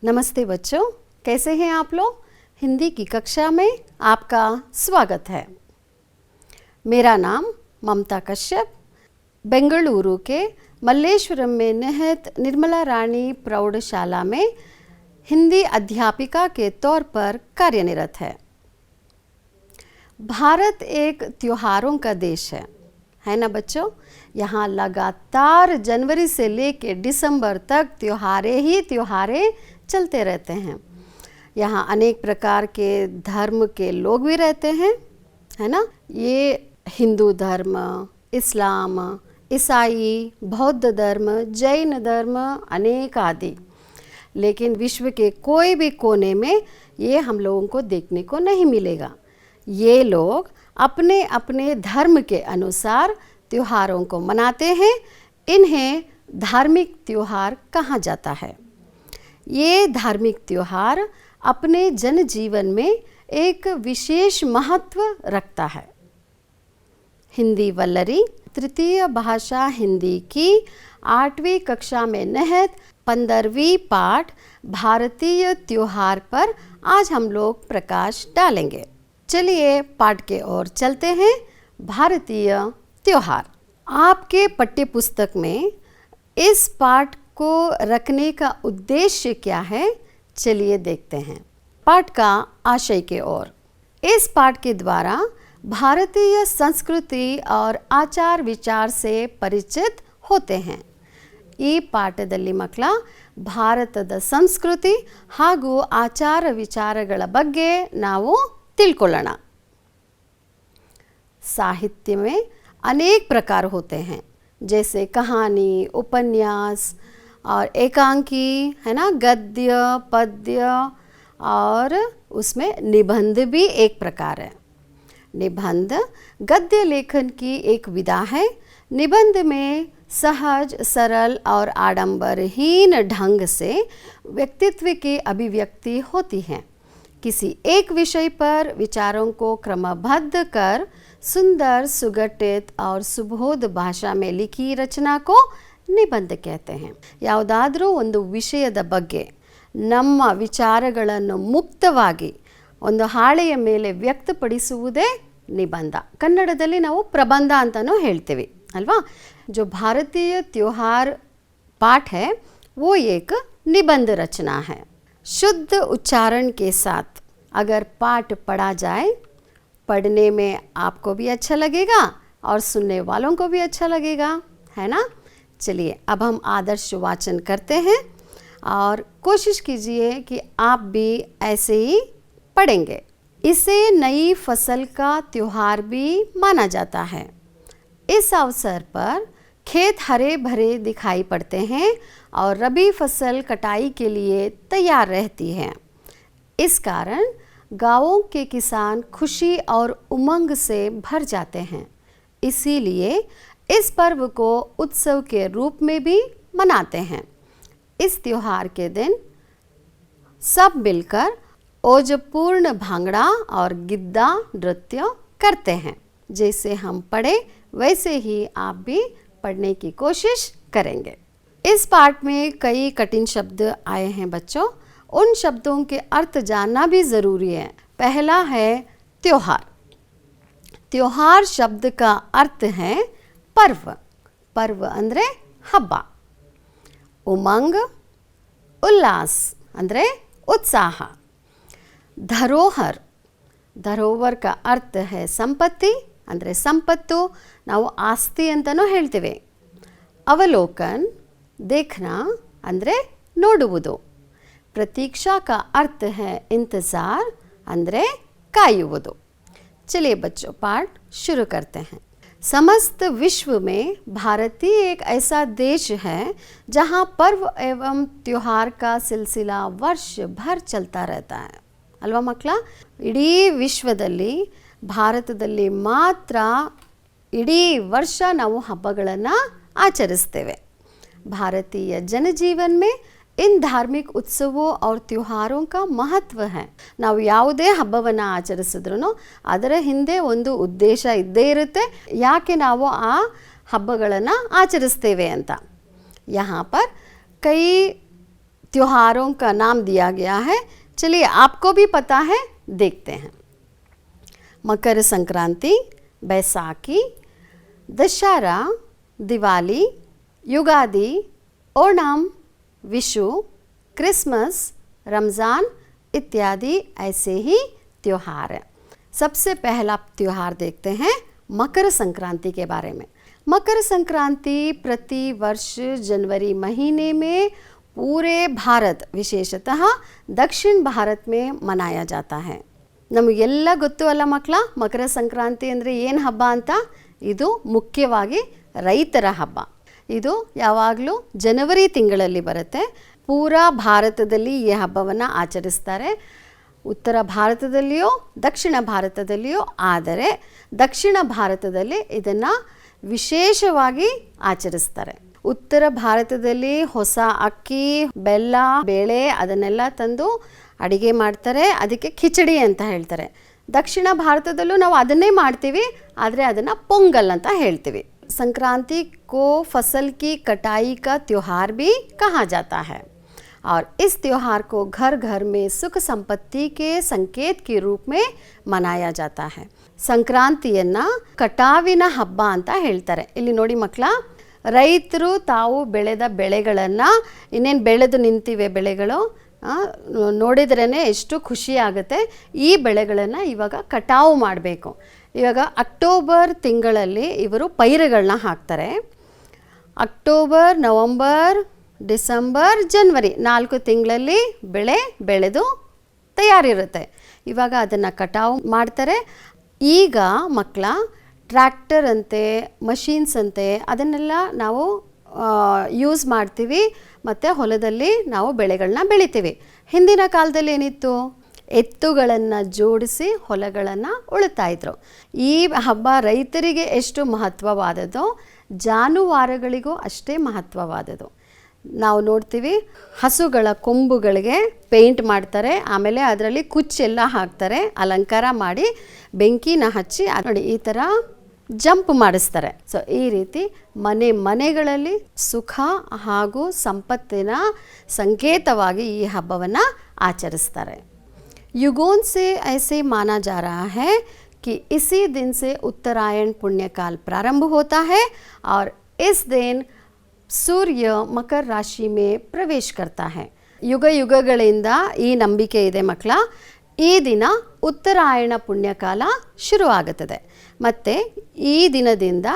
नमस्ते बच्चों, कैसे हैं आप लोग। हिंदी की कक्षा में आपका स्वागत है। मेरा नाम ममता कश्यप, बेंगलुरु के मल्लेश्वरम में निहित निर्मला रानी प्रौढ़शाला में हिंदी अध्यापिका के तौर पर कार्यरत है। भारत एक त्योहारों का देश है ना बच्चों। यहाँ लगातार जनवरी से लेकर दिसंबर तक त्योहारें ही त्योहारें चलते रहते हैं। यहाँ अनेक प्रकार के धर्म के लोग भी रहते हैं, है ना। ये हिंदू धर्म, इस्लाम, ईसाई, बौद्ध धर्म, जैन धर्म, अनेक आदि। लेकिन विश्व के कोई भी कोने में ये हम लोगों को देखने को नहीं मिलेगा। ये लोग अपने अपने धर्म के अनुसार त्योहारों को मनाते हैं। इन्हें धार्मिक त्योहार कहा जाता है। ये धार्मिक त्योहार अपने जनजीवन में एक विशेष महत्व रखता है। हिंदी वल्लरी तृतीय भाषा हिंदी की 8वीं कक्षा में निहित 15वीं पाठ भारतीय त्योहार पर आज हम लोग प्रकाश डालेंगे। चलिए पाठ के ओर चलते हैं। भारतीय त्योहार। आपके पाठ्य पुस्तक में इस पाठ को रखने का उद्देश्य क्या है, चलिए देखते हैं पाठ का आशय के ओर। इस पाठ के द्वारा भारतीय संस्कृति और आचार विचार से परिचित होते हैं। ಈ ಪಾಠದಲ್ಲಿ ಮಕ್ಕಳ ಭಾರತದ ಸಂಸ್ಕೃತಿ ಹಾಗೂ ಆಚಾರ ವಿಚಾರಗಳ ಬಗ್ಗೆ ನಾವು ತಿಳ್ಕೊಳ್ಳೋಣ। साहित्य में अनेक प्रकार होते हैं, जैसे कहानी, उपन्यास और एकांकी, है ना, गद्य, पद्य और उसमें निबंध भी एक प्रकार है। निबंध गद्य लेखन की एक विधा है। निबंध में सहज, सरल और आडंबरहीन ढंग से व्यक्तित्व की अभिव्यक्ति होती है। किसी एक विषय पर विचारों को क्रमबद्ध कर सुंदर, सुगठित और सुबोध भाषा में लिखी रचना को निबंध कहते हैं। ಯಾವುದಾದರೂ ಒಂದು ವಿಷಯದ ಬಗ್ಗೆ ನಮ್ಮ ವಿಚಾರಗಳನ್ನು ಮುಕ್ತವಾಗಿ ಒಂದು ಹಾಳೆಯ ಮೇಲೆ ವ್ಯಕ್ತಪಡಿಸುವುದೇ ನಿಬಂಧ। ಕನ್ನಡದಲ್ಲಿ ನಾವು ಪ್ರಬಂಧ ಅಂತಲೂ ಹೇಳ್ತೀವಿ अल्वा। जो भारतीय त्योहार पाठ है वो एक निबंध रचना है। शुद्ध उच्चारण के साथ अगर पाठ पढ़ा जाए, पढ़ने में आपको भी अच्छा लगेगा और सुनने वालों को भी अच्छा लगेगा, है ना। चलिए अब हम आदर्श वाचन करते हैं और कोशिश कीजिए कि आप भी ऐसे ही पढ़ेंगे। इसे नई फसल का त्योहार भी माना जाता है। इस अवसर पर खेत हरे भरे दिखाई पड़ते हैं और रबी फसल कटाई के लिए तैयार रहती है। इस कारण गांवों के किसान खुशी और उमंग से भर जाते हैं। इसीलिए इस पर्व को उत्सव के रूप में भी मनाते हैं। इस त्योहार के दिन सब मिलकर ओजपूर्ण भांगड़ा और गिद्दा नृत्य करते हैं। जैसे हम पढ़े वैसे ही आप भी पढ़ने की कोशिश करेंगे। इस पाठ में कई कठिन शब्द आए हैं बच्चों। उन शब्दों के अर्थ जानना भी ज़रूरी है। पहला है त्योहार। त्योहार शब्द का अर्थ है पर्व। पर्व अंद्रे हब्ब। उमंग उल्लास अंद्रे उत्साह। धरोहर, धरोहर का अर्थ है संपत्ति ಅಂದರೆ ಸಂಪತ್ತು, ನಾವು ಆಸ್ತಿ ಅಂತಲೂ ಹೇಳ್ತೇವೆ। ಅವಲೋಕನ್ देखना ಅಂದರೆ ನೋಡುವುದು। प्रतीक्षा का अर्थ है इंतज़ार ಅಂದರೆ कायुವುದು। चलिए बच्चों पाठ शुरू करते हैं। समस्त विश्व में भारतीय एक ऐसा देश है जहाँ पर्व एवं त्योहार का सिलसिला वर्ष भर चलता रहता है अल्वा मಕ್ಕಳ। ಇಡೀ ವಿಶ್ವದಲ್ಲಿ ಭಾರತದಲ್ಲಿ ಮಾತ್ರ ಇಡೀ ವರ್ಷ ನಾವು ಹಬ್ಬಗಳನ್ನು ಆಚರಿಸ್ತೇವೆ। भारतीय जनजीवन में इन धार्मिक उत्सवों और त्योहारों का महत्व है। ನಾವು ಯಾವುದೇ ಹಬ್ಬವನ್ನು ಆಚರಿಸಿದ್ರೂ ಅದರ ಹಿಂದೆ ಒಂದು ಉದ್ದೇಶ ಇದ್ದೇ ಇರುತ್ತೆ, ಯಾಕೆ ನಾವು ಆ ಹಬ್ಬಗಳನ್ನು ಆಚರಿಸ್ತೇವೆ ಅಂತ। यहाँ पर कई त्योहारों का नाम दिया गया है। चलिए आपको भी पता है, देखते हैं। मकर संक्रांति, बैसाखी, दशहरा, दिवाली, युगादि, ओणम, विशु, क्रिसमस, रमज़ान इत्यादि ऐसे ही त्योहार हैं। सबसे पहला त्योहार देखते हैं मकर संक्रांति के बारे में। मकर संक्रांति प्रति वर्ष जनवरी महीने में पूरे भारत, ವಿಶೇಷತಃ ದಕ್ಷಿಣ ಭಾರತ में ಮನಾया जाता है। ನಮಗೆಲ್ಲ ಗೊತ್ತು ಅಲ್ಲ ಮಕ್ಕಳ, ಮಕರ ಸಂಕ್ರಾಂತಿ ಅಂದರೆ ಏನು ಹಬ್ಬ ಅಂತ? ಇದು ಮುಖ್ಯವಾಗಿ ರೈತರ ಹಬ್ಬ। ಇದು ಯಾವಾಗಲೂ ಜನವರಿ ತಿಂಗಳಲ್ಲಿ ಬರುತ್ತೆ। ಪೂರಾ ಭಾರತದಲ್ಲಿ ಈ ಹಬ್ಬವನ್ನು ಆಚರಿಸ್ತಾರೆ, ಉತ್ತರ ಭಾರತದಲ್ಲಿಯೋ ದಕ್ಷಿಣ ಭಾರತದಲ್ಲಿಯೋ। ಆದರೆ ದಕ್ಷಿಣ ಭಾರತದಲ್ಲಿ ಇದನ್ನು ವಿಶೇಷವಾಗಿ ಆಚರಿಸ್ತಾರೆ। ಉತ್ತರ ಭಾರತದಲ್ಲಿ ಹೊಸ ಅಕ್ಕಿ, ಬೆಲ್ಲ, ಬೇಳೆ ಅದನ್ನೆಲ್ಲ ತಂದು ಅಡಿಗೆ ಮಾಡ್ತಾರೆ, ಅದಕ್ಕೆ ಖಿಚಡಿ ಅಂತ ಹೇಳ್ತಾರೆ। ದಕ್ಷಿಣ ಭಾರತದಲ್ಲೂ ನಾವು ಅದನ್ನೇ ಮಾಡ್ತೀವಿ, ಆದರೆ ಅದನ್ನು ಪೊಂಗಲ್ ಅಂತ ಹೇಳ್ತೀವಿ। संक्रांति को फसल की कटाई का त्योहार भी कहा जाता है और इस त्योहार को घर घर में सुख संपत्ति के संकेत के रूप में मनाया जाता है। ಸಂಕ್ರಾಂತಿಯನ್ನು ಕಟಾವಿನ ಹಬ್ಬ ಅಂತ ಹೇಳ್ತಾರೆ। ಇಲ್ಲಿ ನೋಡಿ ಮಕ್ಕಳ, ರೈತರು ತಾವು ಬೆಳೆದ ಬೆಳೆಗಳನ್ನು, ಇನ್ನೇನು ಬೆಳೆದು ನಿಂತಿವೆ ಬೆಳೆಗಳು, ನೋಡಿದ್ರೇ ಎಷ್ಟು ಖುಷಿ ಆಗುತ್ತೆ। ಈ ಬೆಳೆಗಳನ್ನು ಇವಾಗ ಕಟಾವು ಮಾಡಬೇಕು। ಇವಾಗ ಅಕ್ಟೋಬರ್ ತಿಂಗಳಲ್ಲಿ ಇವರು ಪೈರುಗಳನ್ನ ಹಾಕ್ತಾರೆ। ಅಕ್ಟೋಬರ್, ನವಂಬರ್, ಡಿಸೆಂಬರ್, ಜನವರಿ 4 ತಿಂಗಳಲ್ಲಿ ಬೆಳೆ ಬೆಳೆದು ತಯಾರಿರುತ್ತೆ। ಇವಾಗ ಅದನ್ನು ಕಟಾವು ಮಾಡ್ತಾರೆ। ಈಗ ಮಕ್ಕಳ ಟ್ರ್ಯಾಕ್ಟರ್ ಅಂತೆ, ಮಷೀನ್ಸ್ ಅಂತೆ ಅದನ್ನೆಲ್ಲ ನಾವು ಯೂಸ್ ಮಾಡ್ತೀವಿ ಮತ್ತು ಹೊಲದಲ್ಲಿ ನಾವು ಬೆಳೆಗಳನ್ನ ಬೆಳಿತೀವಿ। ಹಿಂದಿನ ಕಾಲದಲ್ಲಿ ಏನಿತ್ತು? ಎತ್ತುಗಳನ್ನು ಜೋಡಿಸಿ ಹೊಲಗಳನ್ನು ಉಳುತ್ತಾ ಇದ್ರು। ಈ ಹಬ್ಬ ರೈತರಿಗೆ ಎಷ್ಟು ಮಹತ್ವವಾದದೋ ಜಾನುವಾರುಗಳಿಗೂ ಅಷ್ಟೇ ಮಹತ್ವವಾದದ್ದು। ನಾವು ನೋಡ್ತೀವಿ, ಹಸುಗಳ ಕೊಂಬುಗಳಿಗೆ ಪೇಂಟ್ ಮಾಡ್ತಾರೆ, ಆಮೇಲೆ ಅದರಲ್ಲಿ ಕುಚ್ಚೆಲ್ಲ ಹಾಕ್ತಾರೆ, ಅಲಂಕಾರ ಮಾಡಿ ಬೆಂಕಿನ ಹಚ್ಚಿ ನೋಡಿ ಈ ಥರ ಜಂಪ್ ಮಾಡಿಸ್ತಾರೆ। ಸೊ ಈ ರೀತಿ ಮನೆಗಳಲ್ಲಿ ಸುಖ ಹಾಗೂ ಸಂಪತ್ತಿನ ಸಂಕೇತವಾಗಿ ಈ ಹಬ್ಬವನ್ನು ಆಚರಿಸ್ತಾರೆ। युगों से ऐसे माना जा रहा है कि इसी दिन से उत्तरायण पुण्यकाल प्रारंभ होता है और इस दिन सूर्य मकर राशि में प्रवेश करता है। ಯುಗ ಯುಗಗಳಿಂದ ಈ ನಂಬಿಕೆ ಇದೆ ಮಕ್ಕಳ। ಈ ದಿನ ಉತ್ತರಾಯಣ ಪುಣ್ಯಕಾಲ ಶುರುವಾಗುತ್ತದೆ ಮತ್ತು ಈ ದಿನದಿಂದ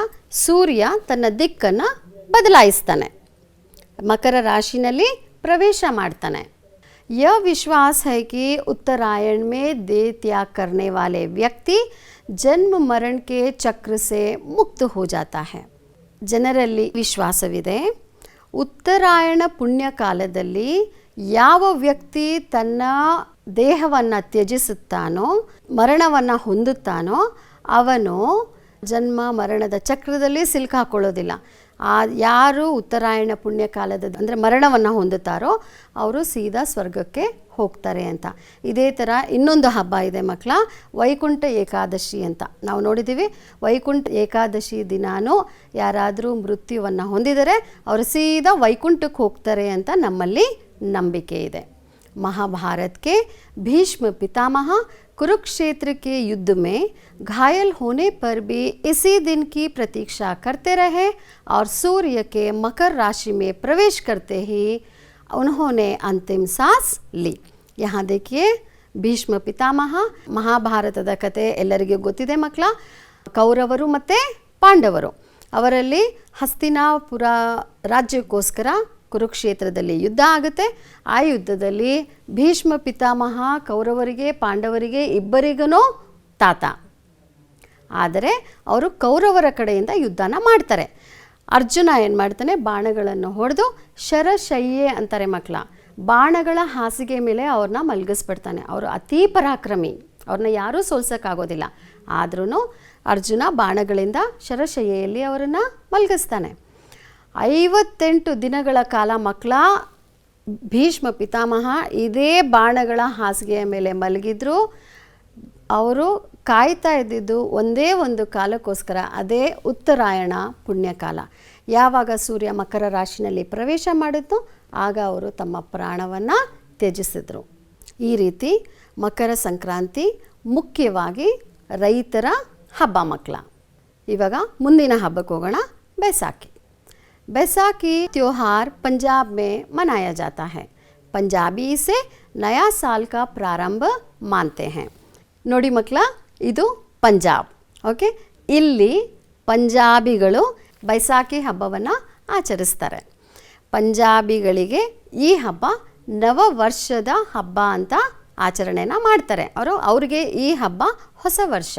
ಸೂರ್ಯ ತನ್ನ ದಿಕ್ಕನ್ನು ಬದಲಾಯಿಸ್ತಾನೆ, ಮಕರ ರಾಶಿನಲ್ಲಿ ಪ್ರವೇಶ ಮಾಡ್ತಾನೆ। यह विश्वास है कि उत्तरायण में देह त्याग करने वाले व्यक्ति जन्म मरण के चक्र से मुक्त हो जाता है। ಜನರಲ್ಲಿ ವಿಶ್ವಾಸವಿದೆ, ಉತ್ತರಾಯಣ ಪುಣ್ಯಕಾಲದಲ್ಲಿ ಯಾವ ವ್ಯಕ್ತಿ ತನ್ನ ದೇಹವನ್ನು ತ್ಯಜಿಸುತ್ತಾನೋ, ಮರಣವನ್ನು ಹೊಂದುತ್ತಾನೋ ಅವನು ಜನ್ಮ ಮರಣದ ಚಕ್ರದಲ್ಲಿ ಸಿಲುಕಾಕೊಳ್ಳೋದಿಲ್ಲ। ಯಾರು ಉತ್ತರಾಯಣ ಪುಣ್ಯಕಾಲದ ಅಂದರೆ ಮರಣವನ್ನು ಹೊಂದುತ್ತಾರೋ ಅವರು ಸೀದಾ ಸ್ವರ್ಗಕ್ಕೆ ಹೋಗ್ತಾರೆ ಅಂತ। ಇದೇ ಥರ ಇನ್ನೊಂದು ಹಬ್ಬ ಇದೆ ಮಕ್ಕಳ, ವೈಕುಂಠ ಏಕಾದಶಿ ಅಂತ ನಾವು ನೋಡಿದ್ದೀವಿ। ವೈಕುಂಠ ಏಕಾದಶಿ ದಿನಾನೂ ಯಾರಾದರೂ ಮೃತ್ಯುವನ್ನು ಹೊಂದಿದರೆ ಅವರು ಸೀದಾ ವೈಕುಂಠಕ್ಕೆ ಹೋಗ್ತಾರೆ ಅಂತ ನಮ್ಮಲ್ಲಿ ನಂಬಿಕೆ ಇದೆ। महाभारत के भीष्म पितामह कुरुक्षेत्र के युद्ध में घायल होने पर भी इसी दिन की प्रतीक्षा करते रहे और सूर्य के मकर राशि में प्रवेश करते ही उन्होंने अंतिम सांस ली। यहाँ देखिए, ಭೀಷ್ಮ ಪಿತಾಮಹ, ಮಹಾಭಾರತದ ಕತೆ ಎಲ್ಲರಿಗೂ ಗೊತ್ತಿದೆ ಮಕ್ಕಳ। ಕೌರವರು ಮತ್ತು ಪಾಂಡವರು ಅವರಲ್ಲಿ ಹಸ್ತಿನಾಪುರ ರಾಜ್ಯಕ್ಕೋಸ್ಕರ ಕುರುಕ್ಷೇತ್ರದಲ್ಲಿ ಯುದ್ಧ ಆಗುತ್ತೆ। ಆ ಯುದ್ಧದಲ್ಲಿ ಭೀಷ್ಮ ಪಿತಾಮಹ ಕೌರವರಿಗೆ ಪಾಂಡವರಿಗೆ ಇಬ್ಬರಿಗೂ ತಾತ, ಆದರೆ ಅವರು ಕೌರವರ ಕಡೆಯಿಂದ ಯುದ್ಧನ ಮಾಡ್ತಾರೆ। ಅರ್ಜುನ ಏನು ಮಾಡ್ತಾನೆ, ಬಾಣಗಳನ್ನು ಹೊಡೆದು ಶರಶಯ್ಯೆ ಅಂತಾರೆ ಮಕ್ಕಳ, ಬಾಣಗಳ ಹಾಸಿಗೆ ಮೇಲೆ ಅವ್ರನ್ನ ಮಲಗಿಸ್ಬಿಡ್ತಾನೆ। ಅವರು ಅತೀ ಪರಾಕ್ರಮಿ, ಅವ್ರನ್ನ ಯಾರೂ ಸೋಲ್ಸೋಕ್ಕಾಗೋದಿಲ್ಲ। ಆದ್ರೂ ಅರ್ಜುನ ಬಾಣಗಳಿಂದ ಶರಶಯ್ಯೆಯಲ್ಲಿ ಅವರನ್ನು ಮಲಗಿಸ್ತಾನೆ। 58 ದಿನಗಳ ಕಾಲ ಮಕ್ಕಳ ಭೀಷ್ಮ ಪಿತಾಮಹ ಇದೇ ಬಾಣಗಳ ಹಾಸಿಗೆಯ ಮೇಲೆ ಮಲಗಿದ್ರು। ಅವರು ಕಾಯ್ತಾ ಇದ್ದಿದ್ದು ಒಂದೇ ಒಂದು ಕಾಲಕ್ಕೋಸ್ಕರ, ಅದೇ ಉತ್ತರಾಯಣ ಪುಣ್ಯಕಾಲ। ಯಾವಾಗ ಸೂರ್ಯ ಮಕರ ರಾಶಿನಲ್ಲಿ ಪ್ರವೇಶ ಮಾಡಿದ್ನೋ ಆಗ ಅವರು ತಮ್ಮ ಪ್ರಾಣವನ್ನು ತ್ಯಜಿಸಿದರು. ಈ ರೀತಿ ಮಕರ ಸಂಕ್ರಾಂತಿ ಮುಖ್ಯವಾಗಿ ರೈತರ ಹಬ್ಬ ಮಕ್ಕಳ. ಇವಾಗ ಮುಂದಿನ ಹಬ್ಬಕ್ಕೆ ಹೋಗೋಣ, बैसाखी. बैसाखी त्योहार पंजाब में मनाया जाता है. पंजाबी इसे नया साल का प्रारंभ मानते हैं. ನೋಡಿ ಮಕ್ಕಳ, ಇದು ಪಂಜಾಬ್. ಓಕೆ, ಇಲ್ಲಿ ಪಂಜಾಬಿಗಳು ಬೈಸಾಖಿ ಹಬ್ಬವನ್ನು ಆಚರಿಸ್ತಾರೆ. ಪಂಜಾಬಿಗಳಿಗೆ ಈ ಹಬ್ಬ ನವ ವರ್ಷದ ಹಬ್ಬ ಅಂತ ಆಚರಣೆನ ಮಾಡ್ತಾರೆ. ಅವ್ರಿಗೆ ಈ ಹಬ್ಬ ಹೊಸ ವರ್ಷ.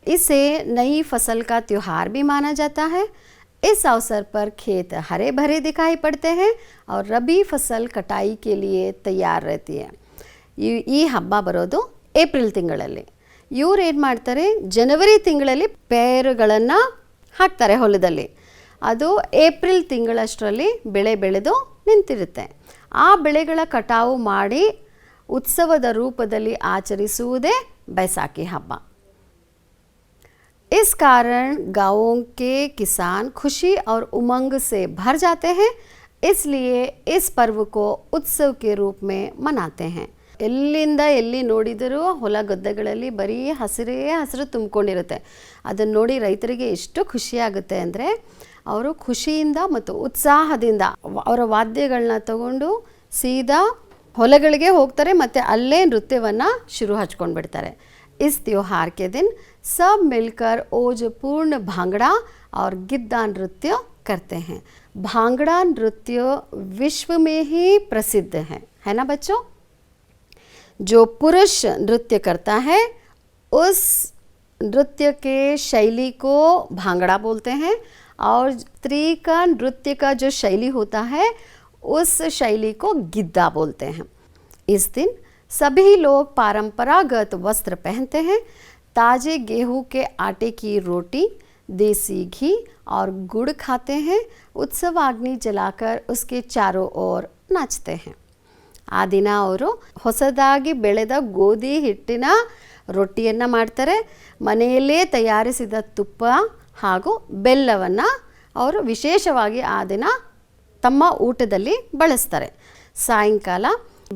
इसे नई फसल का त्योहार भी माना जाता है. इस अवसर पर खेत हरे भरे दिखाई पड़ते हैं और रबी फसल कटाई के लिए तैयार रहती है. ಈ ಹಬ್ಬ ಬರೋದು ಏಪ್ರಿಲ್ ತಿಂಗಳಲ್ಲಿ. ಇವ್ರು ಏನು ಮಾಡ್ತಾರೆ, ಜನವರಿ ತಿಂಗಳಲ್ಲಿ ಪೇರುಗಳನ್ನು ಹಾಕ್ತಾರೆ ಹೊಲದಲ್ಲಿ. ಅದು ಏಪ್ರಿಲ್ ತಿಂಗಳಷ್ಟರಲ್ಲಿ ಬೆಳೆ ಬೆಳೆದು ನಿಂತಿರುತ್ತೆ. ಆ ಬೆಳೆಗಳ ಕಟಾವು ಮಾಡಿ ಉತ್ಸವದ ರೂಪದಲ್ಲಿ ಆಚರಿಸುವುದೇ बैसाखी ಹಬ್ಬ. इस कारण गाँवों के किसान खुशी और उमंग से भर जाते हैं. इसलिए इस पर्व को उत्सव के रूप में मनाते हैं. ಎಲ್ಲಿಂದ ಎಲ್ಲಿ ನೋಡಿದರೂ ಹೊಲ ಗದ್ದೆಗಳಲ್ಲಿ ಬರೀ ಹಸಿರೇ ಹಸಿರು ತುಂಬಿಕೊಂಡಿರುತ್ತೆ. ಅದನ್ನು ನೋಡಿ ರೈತರಿಗೆ ಎಷ್ಟು ಖುಷಿಯಾಗುತ್ತೆ ಅಂದರೆ, ಅವರು ಖುಷಿಯಿಂದ ಮತ್ತು ಉತ್ಸಾಹದಿಂದ ಅವರ ವಾದ್ಯಗಳನ್ನ ತಗೊಂಡು ಸೀದಾ ಹೊಲಗಳಿಗೆ ಹೋಗ್ತಾರೆ ಮತ್ತು ಅಲ್ಲೇ ನೃತ್ಯವನ್ನು ಶುರು ಹಚ್ಕೊಂಡು ಬಿಡ್ತಾರೆ. इस त्योहार के दिन सब मिलकर ओजपूर्ण भांगड़ा और गिद्दा नृत्य करते हैं. भांगड़ा नृत्य विश्व में ही प्रसिद्ध है ना बच्चों. जो पुरुष नृत्य करता है उस नृत्य के शैली को भांगड़ा बोलते हैं और स्त्री का नृत्य का जो शैली होता है उस शैली को गिद्दा बोलते हैं. इस दिन सभी लोग परंपरागत वस्त्र पहनते हैं. ताजे गेहूं के आटे की रोटी, देसी घी और गुड़ खाते हैं. उत्सव अग्नि जलाकर उसके चारों ओर नाचते हैं. ಆ ದಿನ ಅವರು ಹೊಸದಾಗಿ ಬೆಳೆದ ಗೋಧಿ ಹಿಟ್ಟಿನ ರೊಟ್ಟಿಯನ್ನು ಮಾಡ್ತಾರೆ. ಮನೆಯಲ್ಲೇ ತಯಾರಿಸಿದ ತುಪ್ಪ ಹಾಗೂ ಬೆಲ್ಲವನ್ನು ಅವರು ವಿಶೇಷವಾಗಿ ಆ ದಿನ ತಮ್ಮ ಊಟದಲ್ಲಿ ಬಳಸ್ತಾರೆ. ಸಾಯಂಕಾಲ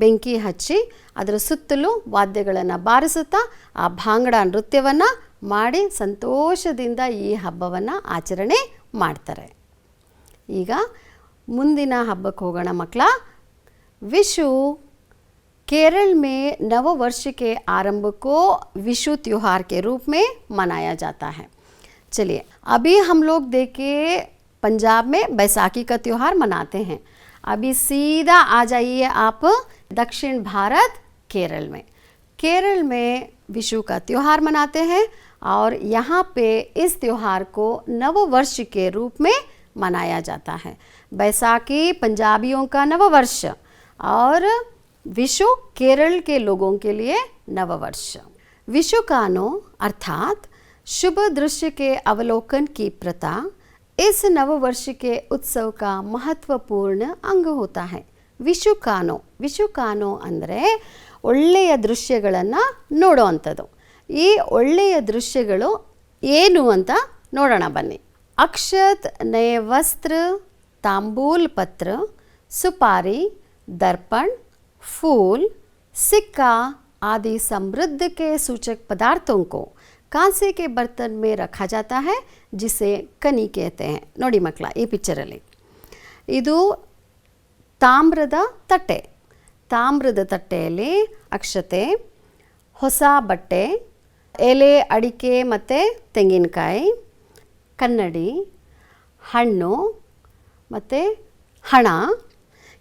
ಬೆಂಕಿ ಹಚ್ಚಿ ಅದರ ಸುತ್ತಲೂ ವಾದ್ಯಗಳನ್ನು ಬಾರಿಸುತ್ತಾ ಆ ಭಾಂಗಡ ನೃತ್ಯವನ್ನು ಮಾಡಿ ಸಂತೋಷದಿಂದ ಈ ಹಬ್ಬವನ್ನು ಆಚರಣೆ ಮಾಡ್ತಾರೆ. ಈಗ ಮುಂದಿನ ಹಬ್ಬಕ್ಕೆ ಹೋಗೋಣ ಮಕ್ಕಳ. विशु. केरल में नव वर्ष के आरंभ को विशु त्योहार के रूप में मनाया जाता है. चलिए अभी हम लोग देखे पंजाब में बैसाखी का त्यौहार मनाते हैं. अभी सीधा आ जाइए आप दक्षिण भारत केरल में. केरल में विशु का त्यौहार मनाते हैं और यहाँ पे इस त्यौहार को नव वर्ष के रूप में मनाया जाता है. बैसाखी पंजाबियों का नव वर्ष और विशु केरल के लोगों के लिए नववर्ष. विशुकानो अर्थात शुभ दृश्य के अवलोकन की प्रथा इस नववर्ष के उत्सव का महत्वपूर्ण अंग होता है. ವಿಶುಕಾನೋ ಅಂದರೆ ಒಳ್ಳೆಯ ದೃಶ್ಯಗಳನ್ನು ನೋಡೋವಂಥದ್ದು. ಈ ಒಳ್ಳೆಯ ದೃಶ್ಯಗಳು ಏನು ಅಂತ ನೋಡೋಣ ಬನ್ನಿ. ಅಕ್ಷತ್, ನಯ ವಸ್ತ್ರ, ತಾಂಬೂಲ್ ಪತ್ರ, सुपारी, दर्पण, फूल, सिक्का आदि समृद्ध के सूचक पदार्थों को कांसे के बर्तन में रखा जाता है जिसे कनी कहते हैं. ನೋಡಿ ಮಕ್ಕಳ, ಈ ಪಿಕ್ಚರಲ್ಲಿ ಇದು ತಾಮ್ರದ ತಟ್ಟೆ. ತಾಮ್ರದ ತಟ್ಟೆಯಲ್ಲಿ ಅಕ್ಷತೆ, ಹೊಸ ಬಟ್ಟೆ, ಎಲೆ, ಅಡಿಕೆ ಮತ್ತು ತೆಂಗಿನಕಾಯಿ, ಕನ್ನಡಿ, ಹಣ್ಣು ಮತ್ತು ಹಣ,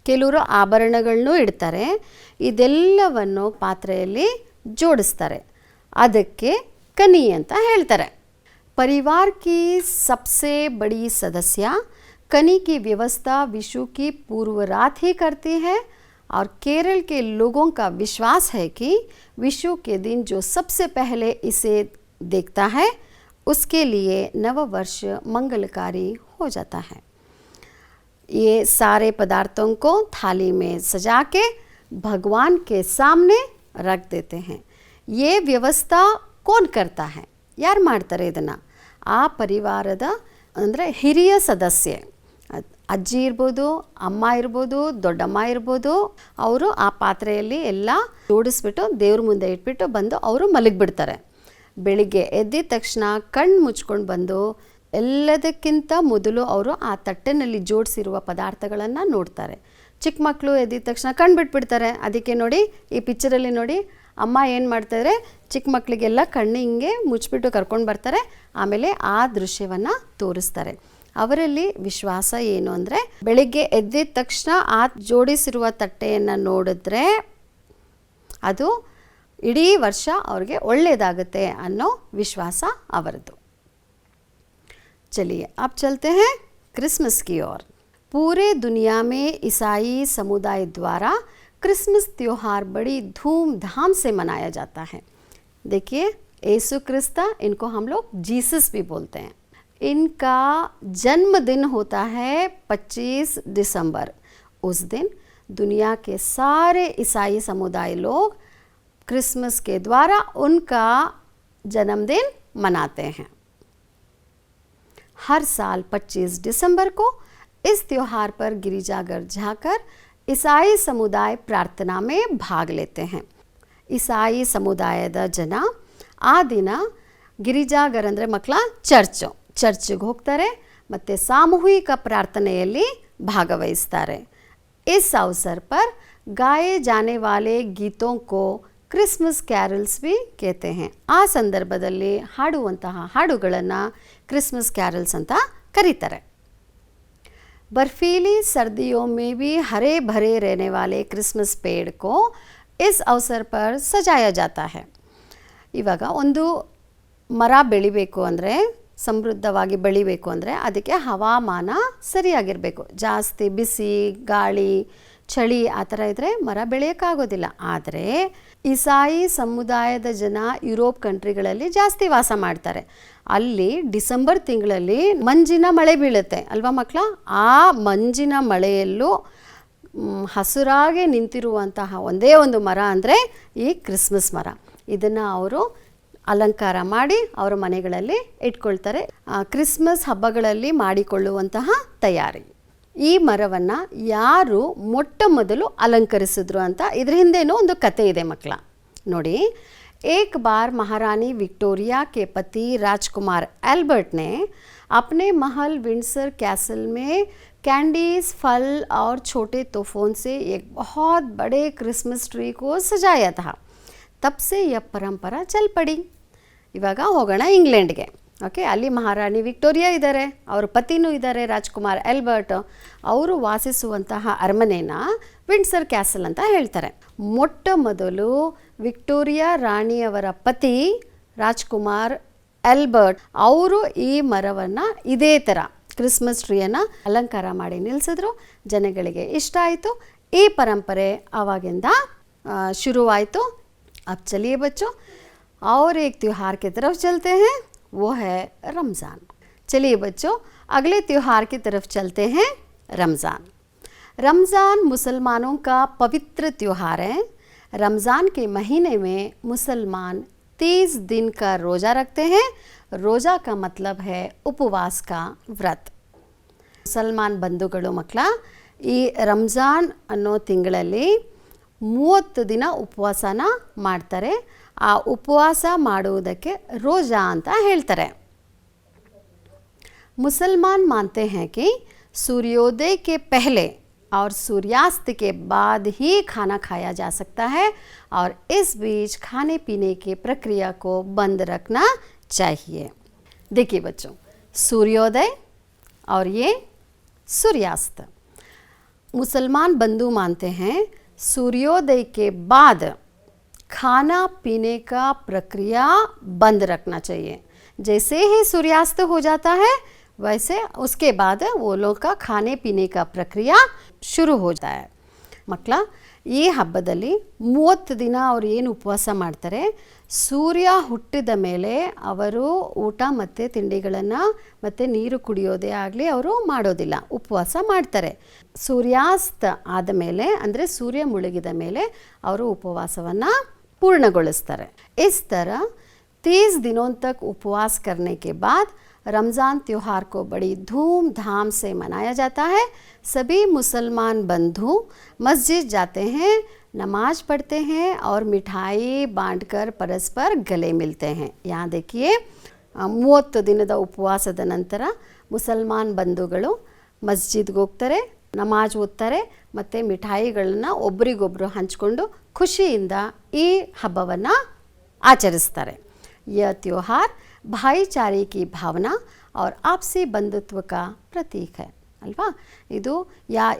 ಕೆಲವರು ಆಭರಣಗಳನ್ನೂ ಇಡ್ತಾರೆ. ಇದೆಲ್ಲವನ್ನು ಪಾತ್ರೆಯಲ್ಲಿ ಜೋಡಿಸ್ತಾರೆ. ಅದಕ್ಕೆ ಕನಿ ಅಂತ ಹೇಳ್ತಾರೆ. परिवार की सबसे बड़ी सदस्य कनी की व्यवस्था विशु की पूर्व रात ही करती है और केरल के लोगों का विश्वास है कि विशु के दिन जो सबसे पहले इसे देखता है उसके लिए नव वर्ष मंगलकारी हो जाता है. ये सारे पदार्थों को थाली में सजा के भगवान के सामने रख देते हैं. ये व्यवस्था कौन करता है? ಯಾರು ಮಾಡ್ತಾರೆ ಇದನ್ನು? ಆ ಪರಿವಾರದ ಅಂದರೆ ಹಿರಿಯ ಸದಸ್ಯೆ ಅಜ್ಜಿ ಇರ್ಬೋದು, ಅಮ್ಮ ಇರ್ಬೋದು, ದೊಡ್ಡಮ್ಮ ಇರ್ಬೋದು, ಅವರು ಆ ಪಾತ್ರೆಯಲ್ಲಿ ಎಲ್ಲ ಜೋಡಿಸ್ಬಿಟ್ಟು ದೇವ್ರ ಮುಂದೆ ಇಟ್ಬಿಟ್ಟು ಬಂದು ಅವರು ಮಲಗಿಬಿಡ್ತಾರೆ. ಬೆಳಿಗ್ಗೆ ಎದ್ದಿದ ತಕ್ಷಣ ಕಣ್ಣು ಮುಚ್ಕೊಂಡು ಬಂದು ಎಲ್ಲದಕ್ಕಿಂತ ಮೊದಲು ಅವರು ಆ ತಟ್ಟೆನಲ್ಲಿ ಜೋಡಿಸಿರುವ ಪದಾರ್ಥಗಳನ್ನು ನೋಡ್ತಾರೆ. ಚಿಕ್ಕ ಮಕ್ಕಳು ಎದ್ದಿದ ತಕ್ಷಣ ಕಣ್ಣು ಬಿಟ್ಬಿಡ್ತಾರೆ. ಅದಕ್ಕೆ ನೋಡಿ ಈ ಪಿಕ್ಚರಲ್ಲಿ ನೋಡಿ ಅಮ್ಮ ಏನು ಮಾಡ್ತಾಯಿದ್ರೆ ಚಿಕ್ಕ ಮಕ್ಕಳಿಗೆಲ್ಲ ಕಣ್ಣು ಹಿಂಗೆ ಮುಚ್ಚಿಬಿಟ್ಟು ಕರ್ಕೊಂಡು ಬರ್ತಾರೆ. ಆಮೇಲೆ ಆ ದೃಶ್ಯವನ್ನು ತೋರಿಸ್ತಾರೆ. ಅವರಲ್ಲಿ ವಿಶ್ವಾಸ ಏನು ಅಂದರೆ ಬೆಳಿಗ್ಗೆ ಎದ್ದಿದ ತಕ್ಷಣ ಆ ಜೋಡಿಸಿರುವ ತಟ್ಟೆಯನ್ನು ನೋಡಿದ್ರೆ ಅದು ಇಡೀ ವರ್ಷ ಅವ್ರಿಗೆ ಒಳ್ಳೆಯದಾಗುತ್ತೆ ಅನ್ನೋ ವಿಶ್ವಾಸ ಅವರದ್ದು. चलिए अब चलते हैं क्रिसमस की ओर। पूरे दुनिया में ईसाई समुदाय द्वारा क्रिसमस त्यौहार बड़ी धूमधाम से मनाया जाता है। देखिए यीशु क्रिस्ता, इनको हम लोग जीसस भी बोलते हैं। इनका जन्मदिन होता है 25 दिसंबर। उस दिन दुनिया के सारे ईसाई समुदाय लोग क्रिसमस के द्वारा उनका जन्मदिन मनाते हैं। हर साल 25 दिसंबर को इस त्यौहार पर गिरिजाघर जाकर ईसाई समुदाय प्रार्थना में भाग लेते हैं। ईसाई ಸಮುದಾಯದ ಜನ ಆ ದಿನ ಗಿರಿಜಾಘರ್ ಅಂದರೆ ಮಕ್ಕಳ ಚರ್ಚ್ಗೆ ಹೋಗ್ತಾರೆ ಮತ್ತು ಸಾಮೂಹಿಕ ಪ್ರಾರ್ಥನೆಯಲ್ಲಿ ಭಾಗವಹಿಸ್ತಾರೆ. इस अवसर पर गाए जाने वाले गीतों को ಕ್ರಿಸ್ಮಸ್ ಕ್ಯಾರಲ್ಸ್ भी कहते हैं. ಆ ಸಂದರ್ಭದಲ್ಲಿ ಹಾಡುವಂತಹ ಹಾಡುಗಳನ್ನು ಕ್ರಿಸ್ಮಸ್ ಕ್ಯಾರಲ್ಸ್ ಅಂತ ಕರೀತಾರೆ. बर्फीली सर्दियों में भी हरे भरे रहने वाले क्रिसमस पेड़ को इस अवसर पर सजाया जाता है. ಇವಾಗ ಒಂದು ಮರ ಬೆಳಿಬೇಕು ಅಂದರೆ, ಸಮೃದ್ಧವಾಗಿ ಬೆಳಿಬೇಕು ಅಂದರೆ ಅದಕ್ಕೆ ಹವಾಮಾನ ಸರಿಯಾಗಿರಬೇಕು. ಜಾಸ್ತಿ ಬಿಸಿ, ಗಾಳಿ, ಚಳಿ ಆ ಥರ ಇದ್ದರೆ ಮರ ಬೆಳೆಯೋಕ್ಕಾಗೋದಿಲ್ಲ. ಆದರೆ ಇಸಾಯಿ ಸಮುದಾಯದ ಜನ ಯುರೋಪ್ ಕಂಟ್ರಿಗಳಲ್ಲಿ ಜಾಸ್ತಿ ವಾಸ ಮಾಡ್ತಾರೆ. ಅಲ್ಲಿ ಡಿಸೆಂಬರ್ ತಿಂಗಳಲ್ಲಿ ಮಂಜಿನ ಮಳೆ ಬೀಳುತ್ತೆ ಅಲ್ವಾ ಮಕ್ಕಳ? ಆ ಮಂಜಿನ ಮಳೆಯಲ್ಲೂ ಹಸುರಾಗಿ ನಿಂತಿರುವಂತಹ ಒಂದೇ ಒಂದು ಮರ ಅಂದರೆ ಈ ಕ್ರಿಸ್ಮಸ್ ಮರ. ಇದನ್ನು ಅವರು ಅಲಂಕಾರ ಮಾಡಿ ಅವರ ಮನೆಗಳಲ್ಲಿ ಇಟ್ಕೊಳ್ತಾರೆ. ಕ್ರಿಸ್ಮಸ್ ಹಬ್ಬಗಳಲ್ಲಿ ಮಾಡಿಕೊಳ್ಳುವಂತಹ ತಯಾರಿ. ಈ ಮರವನ್ನು ಯಾರು ಮೊಟ್ಟ ಮೊದಲು ಅಲಂಕರಿಸಿದ್ರು ಅಂತ ಇದ್ರ ಹಿಂದೆನೂ ಒಂದು ಕತೆ ಇದೆ ಮಕ್ಕಳ. ನೋಡಿ, एक बार महारानी विक्टोरिया के पति राजकुमार एल्बर्ट ने अपने महल विंडसर कैसल में कैंडीज, फल और छोटे तोहफों से एक बहुत बड़े क्रिसमस ट्री को सजाया था. तब से यह परंपरा चल पड़ी. ಇವಾಗ ಹೋಗೋಣ ಇಂಗ್ಲೆಂಡ್ಗೆ. ಓಕೆ, ಅಲ್ಲಿ ಮಹಾರಾಣಿ ವಿಕ್ಟೋರಿಯಾ ಇದ್ದಾರೆ, ಅವ್ರ ಪತಿನೂ ಇದ್ದಾರೆ ರಾಜ್ಕುಮಾರ್ ಎಲ್ಬರ್ಟ್. ಅವರು ವಾಸಿಸುವಂತಹ ಅರಮನೆನ ವಿಂಡ್ಸರ್ ಕ್ಯಾಸಲ್ ಅಂತ ಹೇಳ್ತಾರೆ. ಮೊಟ್ಟ ಮೊದಲು ವಿಕ್ಟೋರಿಯಾ ರಾಣಿಯವರ ಪತಿ ರಾಜ್ಕುಮಾರ್ ಎಲ್ಬರ್ಟ್ ಅವರು ಈ ಮರವನ್ನು ಇದೇ ಥರ ಕ್ರಿಸ್ಮಸ್ ಟ್ರೀಯನ್ನು ಅಲಂಕಾರ ಮಾಡಿ ನಿಲ್ಲಿಸಿದ್ರು. ಜನಗಳಿಗೆ ಇಷ್ಟ ಆಯಿತು. ಈ ಪರಂಪರೆ ಆವಾಗಿಂದ ಶುರುವಾಯಿತು. अब चलिए बच्चों, और एक त्यौहार की तरफ चलते हैं, वो है रमज़ान. चलिए बच्चों, अगले त्यौहार की तरफ चलते हैं, रमज़ान. रमज़ान मुसलमानों का पवित्र त्यौहार है. रमज़ान के महीने में मुसलमान 30 दिन का रोज़ा रखते हैं. रोज़ा का मतलब है उपवास का व्रत. ಮುಸಲ್ಮಾನ್ ಬಂಧುಗಳು ಮಕ್ಕಳ, ಈ ರಂಜಾನ್ ಅನ್ನೋ ತಿಂಗಳಲ್ಲಿ 30 ದಿನ ಉಪವಾಸನ ಮಾಡ್ತಾರೆ. ಆ ಉಪವಾಸ ಮಾಡುವುದಕ್ಕೆ ರೋಜಾ ಅಂತ ಹೇಳ್ತಾರೆ. मुसलमान मानते हैं कि सूर्योदय के पहले और सूर्यास्त के बाद ही खाना खाया जा सकता है और इस बीच खाने पीने की प्रक्रिया को बंद रखना चाहिए. देखिए बच्चों, सूर्योदय और ये सूर्यास्त, मुसलमान बंधु मानते हैं सूर्योदय के बाद खाना पीने का प्रक्रिया बंद रखना चाहिए. जैसे ही सूर्यास्त हो जाता है वैसे उसके बाद वो लोग का खाने पीने का प्रक्रिया शुरू हो जाता है. ಮಕ್ಕಳ, ಈ ಹಬ್ಬದಲ್ಲಿ 30 ದಿನ ಅವರು ಏನು ಉಪವಾಸ ಮಾಡ್ತಾರೆ, ಸೂರ್ಯ ಹುಟ್ಟಿದ ಮೇಲೆ ಅವರು ಊಟ ಮತ್ತು ತಿಂಡಿಗಳನ್ನು ಮತ್ತು ನೀರು ಕುಡಿಯೋದೇ ಆಗಲಿ ಅವರು ಮಾಡೋದಿಲ್ಲ, ಉಪವಾಸ ಮಾಡ್ತಾರೆ. ಸೂರ್ಯಾಸ್ತ ಆದಮೇಲೆ ಅಂದರೆ ಸೂರ್ಯ ಮುಳುಗಿದ ಮೇಲೆ ಅವರು ಉಪವಾಸವನ್ನು पूर्णಗೊಳಿಸ್ತಾರೆ. इस तरह 30 दिनों तक उपवास करने के बाद रमज़ान त्यौहार को बड़ी धूमधाम से मनाया जाता है। सभी मुसलमान बंधु मस्जिद जाते हैं, नमाज पढ़ते हैं और मिठाई बांटकर परस्पर गले मिलते हैं। यहाँ देखिए 30 ದಿನದ ಉಪವಾಸದ ನಂತರ ಮುಸಲ್ಮಾನ್ ಬಂಧುಗಳು ಮಸ್ಜಿದ್ಗೆ ಹೋಗ್ತಾರೆ, ನಮಾಜ್ ಓದ್ತಾರೆ ಮತ್ತು ಮಿಠಾಯಿಗಳನ್ನ ಒಬ್ರಿಗೊಬ್ರು ಹಂಚಿಕೊಂಡು ಖುಷಿಯಿಂದ ಈ ಹಬ್ಬವನ್ನು ಆಚರಿಸ್ತಾರೆ। यह त्योहार भाईचारे की भावना और आपसी बंधुत्व का प्रतीक है ಅಲ್ವಾ। ಇದು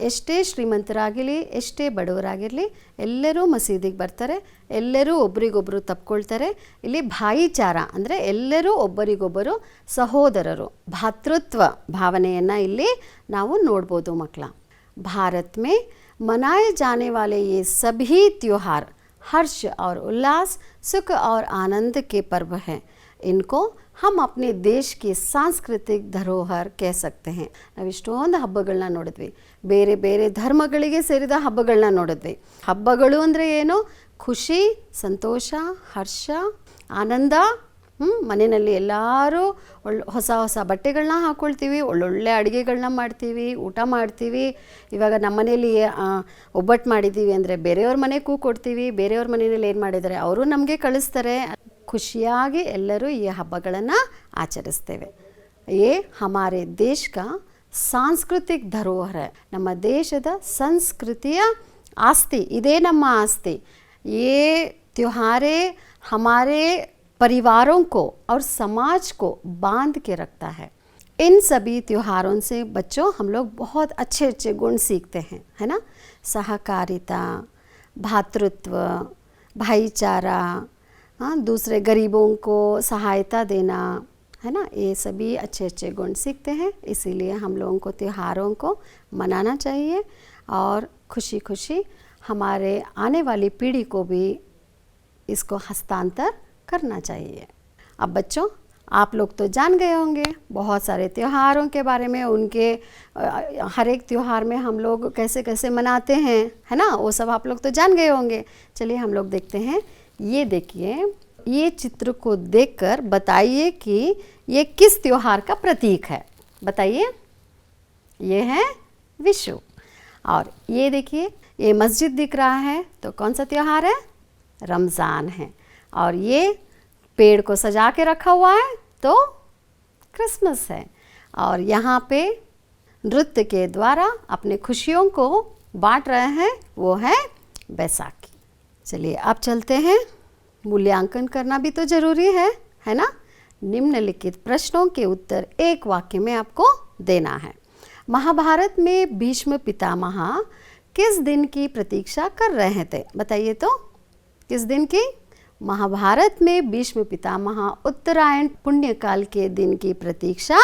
ಎಷ್ಟೇ ಶ್ರೀಮಂತರಾಗಿರಲಿ ಎಷ್ಟೇ ಬಡವರಾಗಿರಲಿ ಎಲ್ಲರೂ ಮಸೀದಿಗೆ ಬರ್ತಾರೆ, ಎಲ್ಲರೂ ಒಬ್ರಿಗೊಬ್ಬರು ತಪ್ಕೊಳ್ತಾರೆ। ಇಲ್ಲಿ ಭಾಯಿಚಾರ ಅಂದರೆ ಎಲ್ಲರೂ ಒಬ್ಬರಿಗೊಬ್ಬರು ಸಹೋದರರು, ಭಾತೃತ್ವ ಭಾವನೆಯನ್ನು ಇಲ್ಲಿ ನಾವು ನೋಡ್ಬೋದು ಮಕ್ಕಳ। भारत में मनाए जाने वाले ये सभी त्योहार हर्ष और उल्लास, सुख और आनंद के पर्व हैं। इनको हम अपने देश की सांस्कृतिक धरोहर कह सकते हैं। ನಾವು ಇಷ್ಟೊಂದು ಹಬ್ಬಗಳನ್ನ ನೋಡಿದ್ವಿ, ಬೇರೆ ಬೇರೆ ಧರ್ಮಗಳಿಗೆ ಸೇರಿದ ಹಬ್ಬಗಳನ್ನ ನೋಡಿದ್ವಿ। ಹಬ್ಬಗಳು ಅಂದರೆ ಏನು? ಖುಷಿ, ಸಂತೋಷ, ಹರ್ಷ, ಆನಂದ। ಮನೆಯಲ್ಲಿ ಎಲ್ಲರೂ ಹೊಸ ಹೊಸ ಬಟ್ಟೆಗಳನ್ನ ಹಾಕ್ಕೊಳ್ತೀವಿ, ಒಳ್ಳೊಳ್ಳೆ ಅಡುಗೆಗಳನ್ನ ಮಾಡ್ತೀವಿ, ಊಟ ಮಾಡ್ತೀವಿ। ಇವಾಗ ನಮ್ಮ ಮನೇಲಿ ಒಬ್ಬಟ್ಟು ಮಾಡಿದ್ದೀವಿ ಅಂದರೆ ಬೇರೆಯವ್ರ ಮನೆಗೂ ಕೊಡ್ತೀವಿ, ಬೇರೆಯವ್ರ ಮನೆಯಲ್ಲಿ ಏನು ಮಾಡಿದ್ದಾರೆ ಅವರು ನಮಗೆ ಕಳಿಸ್ತಾರೆ। ಖುಷಿಯಾಗಿ ಎಲ್ಲರೂ ಈ ಹಬ್ಬಗಳನ್ನು ಆಚರಿಸ್ತೇವೆ। ये हमारे देश का सांस्कृतिक धरोहर है। ನಮ್ಮ ದೇಶದ ಸಂಸ್ಕೃತಿಯ ಆಸ್ತಿ, ಇದೇ ನಮ್ಮ ಆಸ್ತಿ। ये त्योहारें हमारे परिवारों को और समाज को बांध के रखता है। इन सभी त्योहारों से बच्चों हम लोग बहुत अच्छे अच्छे गुण सीखते हैं, है ना। सहकारिता, भातृत्व, भाईचारा, दूसरे गरीबों को सहायता देना, है ना। ये सभी अच्छे अच्छे गुण सीखते हैं। इसीलिए हम लोगों को त्योहारों को मनाना चाहिए और खुशी खुशी हमारे आने वाली पीढ़ी को भी इसको हस्तांतर करना चाहिए। अब बच्चों आप लोग तो जान गए होंगे बहुत सारे त्योहारों के बारे में, उनके हर एक त्यौहार में हम लोग कैसे कैसे मनाते हैं, है ना, वो सब आप लोग तो जान गए होंगे। चलिए हम लोग देखते हैं। ये देखिए, ये चित्र को देखकर बताइए कि ये किस त्योहार का प्रतीक है। बताइए। ये है विशु। और ये देखिए, ये मस्जिद दिख रहा है, तो कौन सा त्योहार है? रमज़ान है। और ये पेड़ को सजा के रखा हुआ है तो क्रिसमस है। और यहाँ पे नृत्य के द्वारा अपने खुशियों को बांट रहे हैं, वो है बैसाखी। चलिए अब चलते हैं। मूल्यांकन करना भी तो ज़रूरी है ना। निम्नलिखित प्रश्नों के उत्तर एक वाक्य में आपको देना है। महाभारत में भीष्म पितामह किस दिन की प्रतीक्षा कर रहे थे? बताइए तो, किस दिन की? महाभारत में भीष्म पितामह उत्तरायण पुण्यकाल के दिन की प्रतीक्षा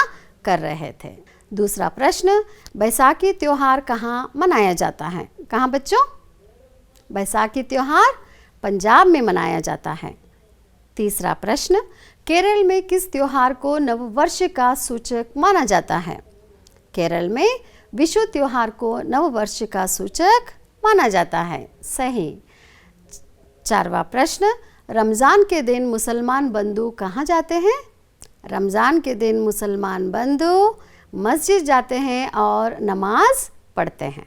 कर रहे थे। दूसरा प्रश्न, बैसाखी त्यौहार कहाँ मनाया जाता है? कहाँ बच्चों? बैसाखी त्यौहार पंजाब में मनाया जाता है। तीसरा प्रश्न, केरल में किस त्यौहार को नववर्ष का सूचक माना जाता है? केरल में विशु त्यौहार को नववर्ष का सूचक माना जाता है। सही। चारवा प्रश्न, रमज़ान के दिन मुसलमान बंधु कहाँ जाते हैं? रमज़ान के दिन मुसलमान बंधु मस्जिद जाते हैं और नमाज पढ़ते हैं।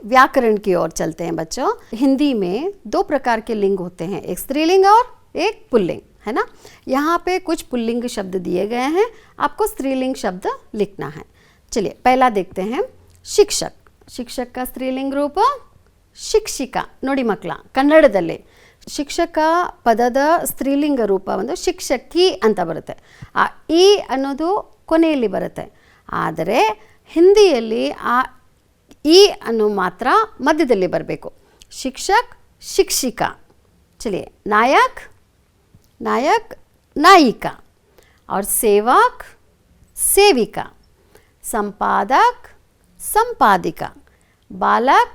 व्याकरण की ओर चलते हैं बच्चों। हिंदी में 2 प्रकार के लिंग होते हैं, एक स्त्रीलिंग और एक पुल्लिंग, है ना। यहाँ पे कुछ पुल्लिंग शब्द दिए गए हैं, आपको स्त्रीलिंग शब्द लिखना है। चलिए पहला देखते हैं। शिक्षक। शिक्षक का स्त्रीलिंग रूप ಶಿಕ್ಷಿಕಾ। ನೋಡಿ ಮಕ್ಕಳ, ಕನ್ನಡದಲ್ಲಿ ಶಿಕ್ಷಕ ಪದದ ಸ್ತ್ರೀಲಿಂಗ ರೂಪ ಒಂದು ಶಿಕ್ಷಕಿ ಅಂತ ಬರುತ್ತೆ। ಆ ಈ ಅನ್ನೋದು ಕೊನೆಯಲ್ಲಿ ಬರುತ್ತೆ, ಆದರೆ ಹಿಂದಿಯಲ್ಲಿ ಆ ಈ ಅನ್ನೋ ಮಾತ್ರ ಮಧ್ಯದಲ್ಲಿ ಬರಬೇಕು। ಶಿಕ್ಷಕ್, ಶಿಕ್ಷಿಕಾ। चलिए, नायक, नायक, नायिका। और सेवक, सेविका। संपादक, संपादिका। बालक,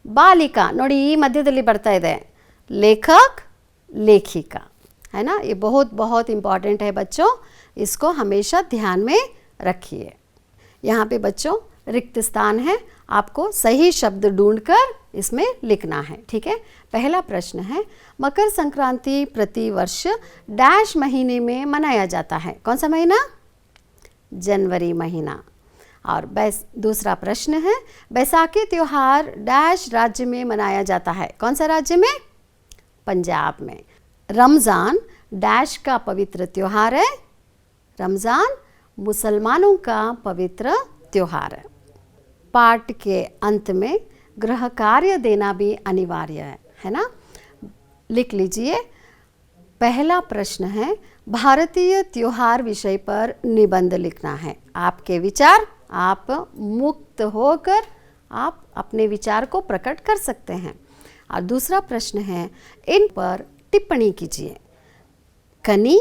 बालिका। ನೋಡಿ ಈ ಮಧ್ಯದಲ್ಲಿ ಬರ್ತಾ ಇದೆ। लेखक, लेखिका, है ना। ये बहुत बहुत इम्पॉर्टेंट है बच्चों, इसको हमेशा ध्यान में रखिए। यहाँ पे बच्चों रिक्त स्थान है, आपको सही शब्द ढूंढकर इसमें लिखना है, ठीक है। पहला प्रश्न है, मकर संक्रांति प्रति वर्ष डैश महीने में मनाया जाता है? कौन सा महीना? जनवरी महीना। और दूसरा प्रश्न है, बैसाखी त्योहार डैश राज्य में मनाया जाता है? कौन सा राज्य में? पंजाब में। रमज़ान डैश का पवित्र त्योहार है? रमज़ान मुसलमानों का पवित्र त्योहार है। पाठ के अंत में गृह कार्य देना भी अनिवार्य है ना? लिख लीजिए। पहला प्रश्न है, भारतीय त्योहार विषय पर निबंध लिखना है। आपके विचार, आप मुक्त होकर आप अपने विचार को प्रकट कर सकते हैं। और दूसरा प्रश्न है, इन पर टिप्पणी कीजिए। कनी,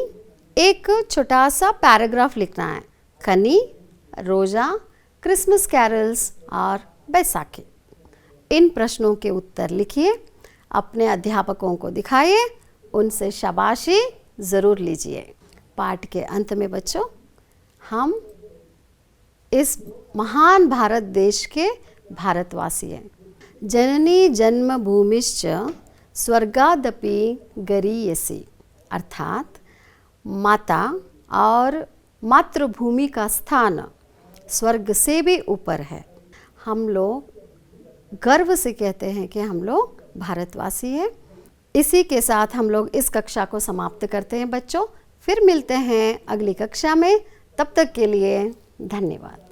एक छोटा सा पैराग्राफ लिखना है। कनी, रोजा, क्रिसमस कैरल्स और बैसाखी। इन प्रश्नों के उत्तर लिखिए, अपने अध्यापकों को दिखाइए, उनसे शाबाशी ज़रूर लीजिए। पाठ के अंत में बच्चों, हम इस महान भारत देश के भारतवासी हैं। जननी जन्मभूमिश्च स्वर्गादपि गरीयसी, अर्थात माता और मातृभूमि का स्थान स्वर्ग से भी ऊपर है। हम लोग गर्व से कहते हैं कि हम लोग भारतवासी हैं। इसी के साथ हम लोग इस कक्षा को समाप्त करते हैं बच्चों। फिर मिलते हैं अगली कक्षा में। तब तक के लिए धन्यवाद।